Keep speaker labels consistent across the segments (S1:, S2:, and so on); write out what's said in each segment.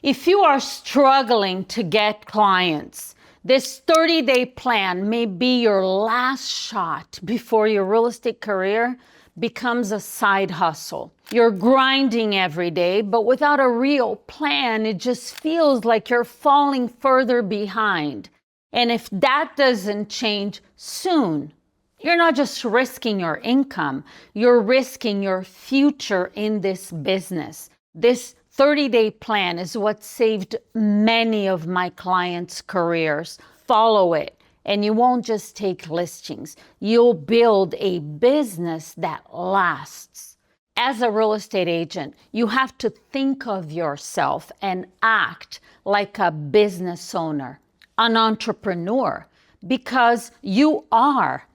S1: If you are struggling to get clients, this 30-day plan may be your last shot before your real estate career becomes a side hustle. You're grinding every day, but without a real plan, it just feels like you're falling further behind. And if that doesn't change soon, you're not just risking your income, you're risking your future in this business. This 30-day plan is what saved many of my clients' careers. Follow it, and you won't just take listings. You'll build a business that lasts. As a real estate agent, you have to think of yourself and act like a business owner, an entrepreneur, because you are.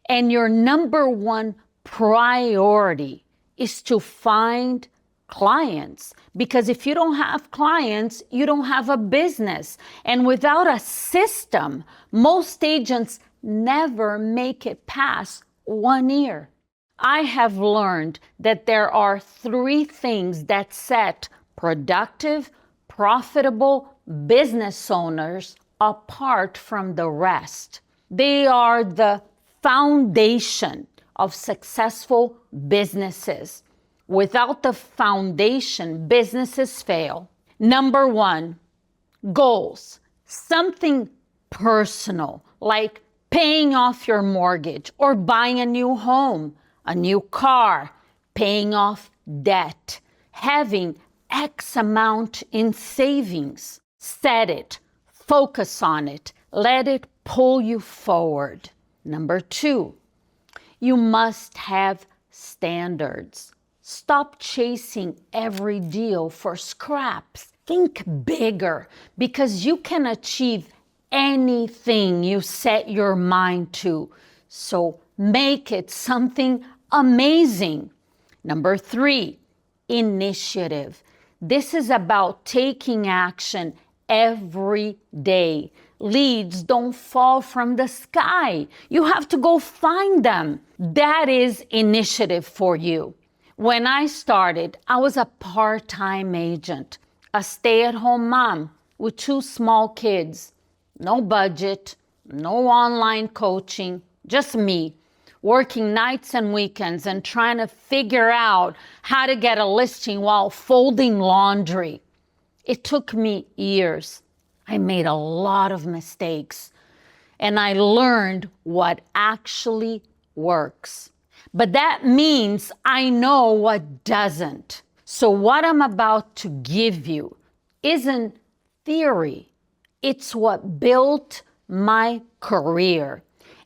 S1: And your number one priority is to find clients, because if you don't have clients, you don't have a business. And without a system, most agents never make it past 1 year. I have learned that there are 3 things that set productive, profitable business owners apart from the rest. They are the foundation of successful businesses. Without the foundation, businesses fail. Number 1, goals. Something personal, like paying off your mortgage or buying a new home, a new car, paying off debt, having X amount in savings. Set it, focus on it, let it pull you forward. Number 2, you must have standards. Stop chasing every deal for scraps. Think bigger, because you can achieve anything you set your mind to. So make it something amazing. Number 3, initiative. This is about taking action every day. Leads don't fall from the sky. You have to go find them. That is initiative for you. When I started, I was a part-time agent, a stay-at-home mom with 2 small kids. No budget, no online coaching, just me, working nights and weekends and trying to figure out how to get a listing while folding laundry. It took me years. I made a lot of mistakes, and I learned what actually works. But that means I know what doesn't. So what I'm about to give you isn't theory. It's what built my career.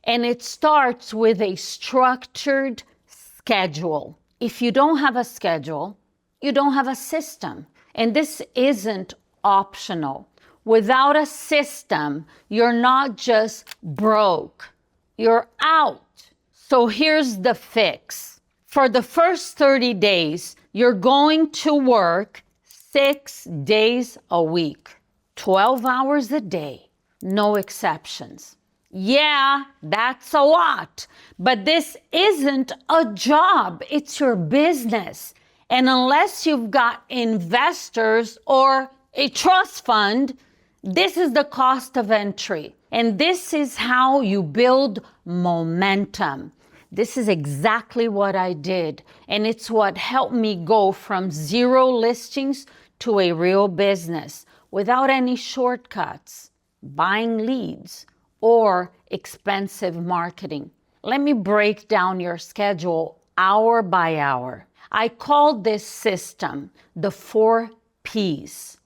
S1: And it starts with a structured schedule. If you don't have a schedule, you don't have a system. And this isn't optional. Without a system, you're not just broke, you're out. So here's the fix. For the first 30 days, you're going to work 6 days a week, 12 hours a day, no exceptions. Yeah, that's a lot, but this isn't a job, it's your business. And unless you've got investors or a trust fund, this is the cost of entry. And this is how you build momentum. This is exactly what I did. And it's what helped me go from 0 listings to a real business without any shortcuts, buying leads, or expensive marketing. Let me break down your schedule hour by hour. I called this system the 4 Ps: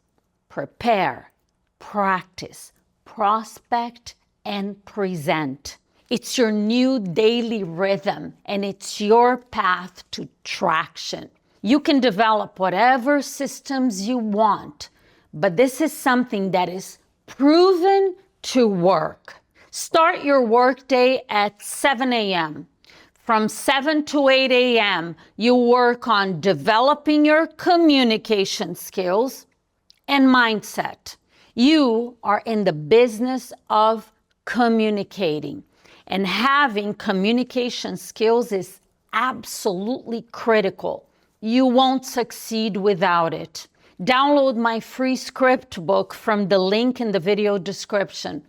S1: prepare, practice, prospect, and present. It's your new daily rhythm, and it's your path to traction. You can develop whatever systems you want, but this is something that is proven to work. Start your workday at 7 a.m. From 7 to 8 a.m., you work on developing your communication skills and mindset. You are in the business of communicating, and having communication skills is absolutely critical. You won't succeed without it. Download my free script book from the link in the video description.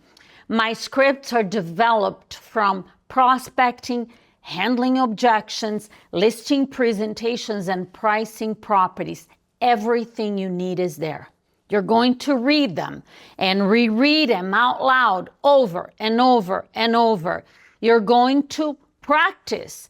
S1: My scripts are developed from prospecting, handling objections, listing presentations, and pricing properties. Everything you need is there. You're going to read them and reread them out loud over and over and over. You're going to practice,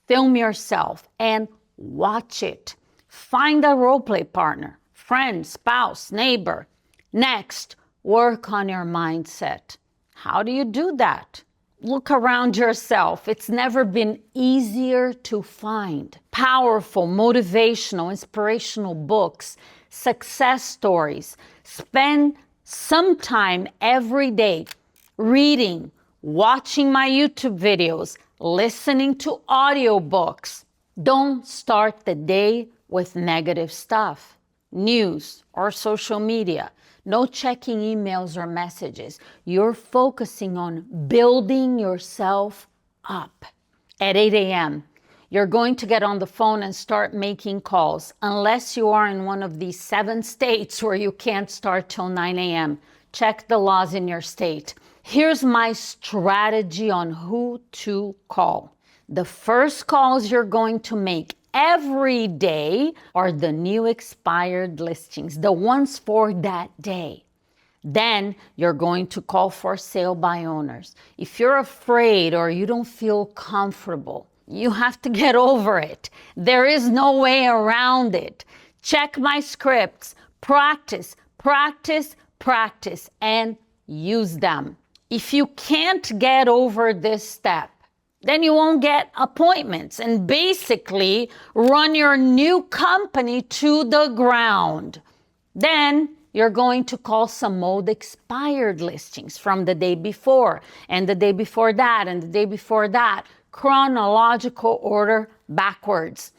S1: film yourself, and watch it. Find a role play partner, friend, spouse, neighbor. Next, work on your mindset. How do you do that? Look around yourself. It's never been easier to find powerful, motivational, inspirational books, success stories. Spend some time every day reading, watching my YouTube videos, listening to audiobooks. Don't start the day with negative stuff, news, or social media. No checking emails or messages. You're focusing on building yourself up. At 8 a.m., you're going to get on the phone and start making calls, unless you are in one of these 7 states where you can't start till 9 a.m. Check the laws in your state. Here's my strategy on who to call. The first calls you're going to make every day are the new expired listings, the ones for that day. Then you're going to call for sale by owners. If you're afraid or you don't feel comfortable, you have to get over it. There is no way around it. Check my scripts, practice, practice, practice, and use them. If you can't get over this step, then you won't get appointments and basically run your new company to the ground. Then you're going to call some old expired listings from the day before and the day before that and the day before that, chronological order backwards.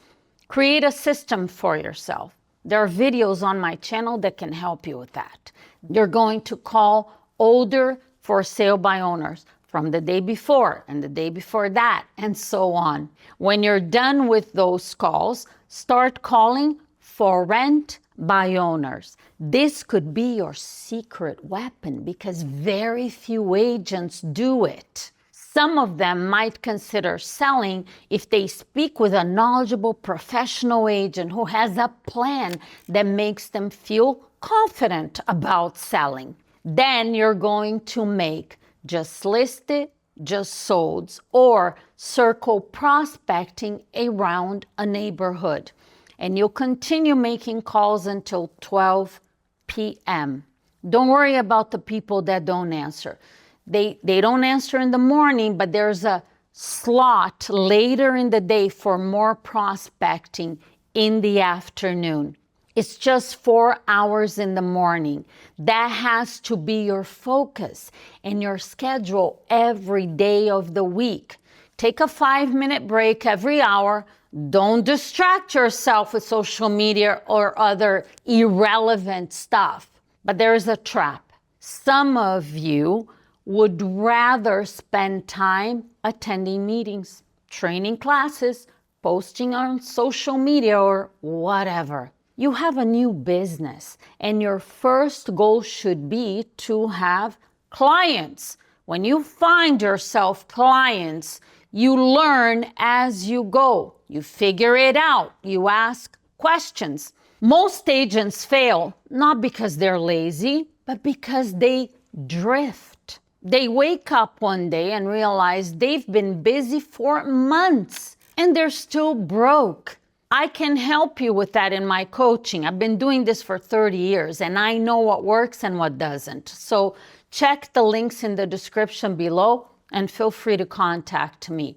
S1: Create a system for yourself. There are videos on my channel that can help you with that. You're going to call older for sale by owners from the day before and the day before that, and so on. When you're done with those calls, start calling for rent by owners. This could be your secret weapon because very few agents do it. Some of them might consider selling if they speak with a knowledgeable professional agent who has a plan that makes them feel confident about selling. Then you're going to make just listed, just sold, or circle prospecting around a neighborhood. And you'll continue making calls until 12 p.m. Don't worry about the people that don't answer. They don't answer in the morning, but there's a slot later in the day for more prospecting in the afternoon. It's just 4 hours in the morning. That has to be your focus and your schedule every day of the week. Take a 5-minute break every hour. Don't distract yourself with social media or other irrelevant stuff. But there is a trap. Some of you would rather spend time attending meetings, training classes, posting on social media, or whatever. You have a new business, and your first goal should be to have clients. When you find yourself clients, you learn as you go. You figure it out. You ask questions. Most agents fail, not because they're lazy, but because they drift. They wake up one day and realize they've been busy for months and they're still broke. I can help you with that in my coaching. I've been doing this for 30 years and I know what works and what doesn't. So check the links in the description below and feel free to contact me.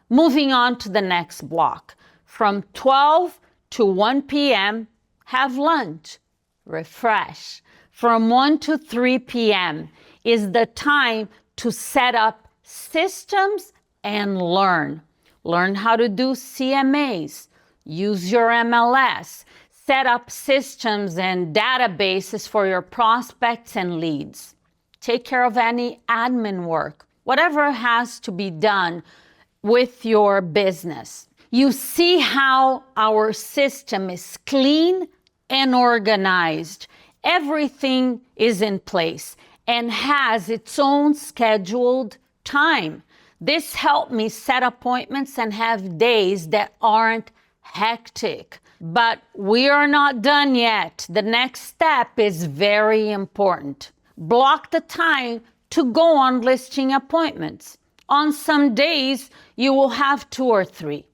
S1: Moving on to the next block. From 12 to 1 p.m., have lunch, refresh. From 1 to 3 p.m. is the time to set up systems and learn. Learn how to do CMAs. Use your MLS, set up systems and databases for your prospects and leads. Take care of any admin work, whatever has to be done with your business. You see how our system is clean and organized. Everything is in place and has its own scheduled time. This helped me set appointments and have days that aren't hectic. But we are not done yet. The next step is very important. Block the time to go on listing appointments. On some days, you will have 2 or 3.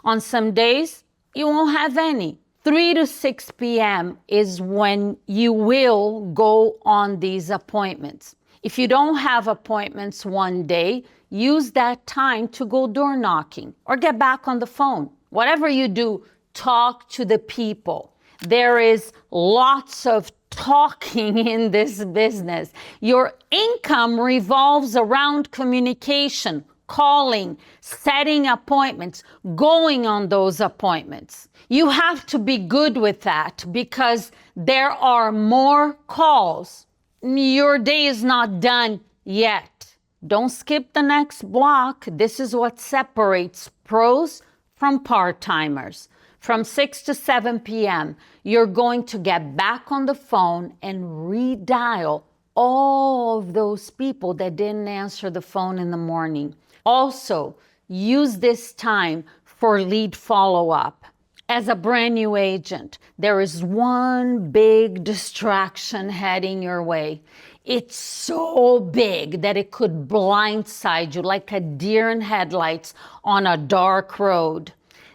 S1: On some days, you won't have any. 3 to 6 p.m. is when you will go on these appointments. If you don't have appointments one day, use that time to go door knocking or get back on the phone. Whatever you do, talk to the people. There is lots of talking in this business. Your income revolves around communication, calling, setting appointments, going on those appointments. You have to be good with that because there are more calls. Your day is not done yet. Don't skip the next block. This is what separates pros from part-timers. From 6 to 7 p.m., you're going to get back on the phone and redial all of those people that didn't answer the phone in the morning. Also, use this time for lead follow-up. As a brand new agent, there is one big distraction heading your way. It's so big that it could blindside you like a deer in headlights on a dark road.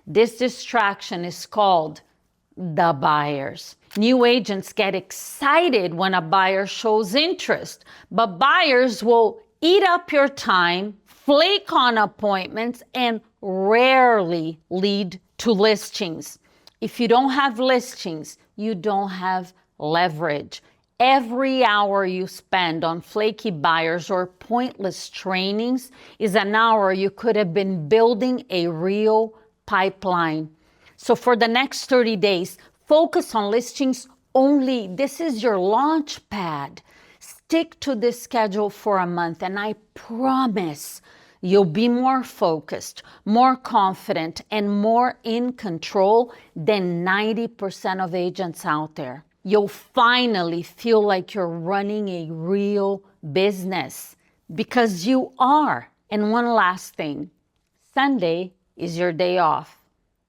S1: This distraction is called the buyers. New agents get excited when a buyer shows interest, but buyers will eat up your time, flake on appointments, and rarely lead to listings. If you don't have listings, you don't have leverage. Every hour you spend on flaky buyers or pointless trainings is an hour you could have been building a real pipeline. So for the next 30 days, focus on listings only. This is your launch pad. Stick to this schedule for a month, and I promise you'll be more focused, more confident, and more in control than 90% of agents out there. You'll finally feel like you're running a real business because you are. And one last thing, Sunday is your day off.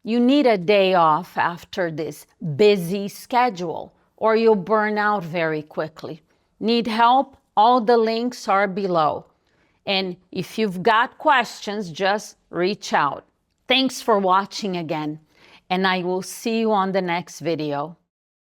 S1: You need a day off after this busy schedule or you'll burn out very quickly. Need help? All the links are below. And if you've got questions, just reach out. Thanks for watching again, and I will see you on the next video.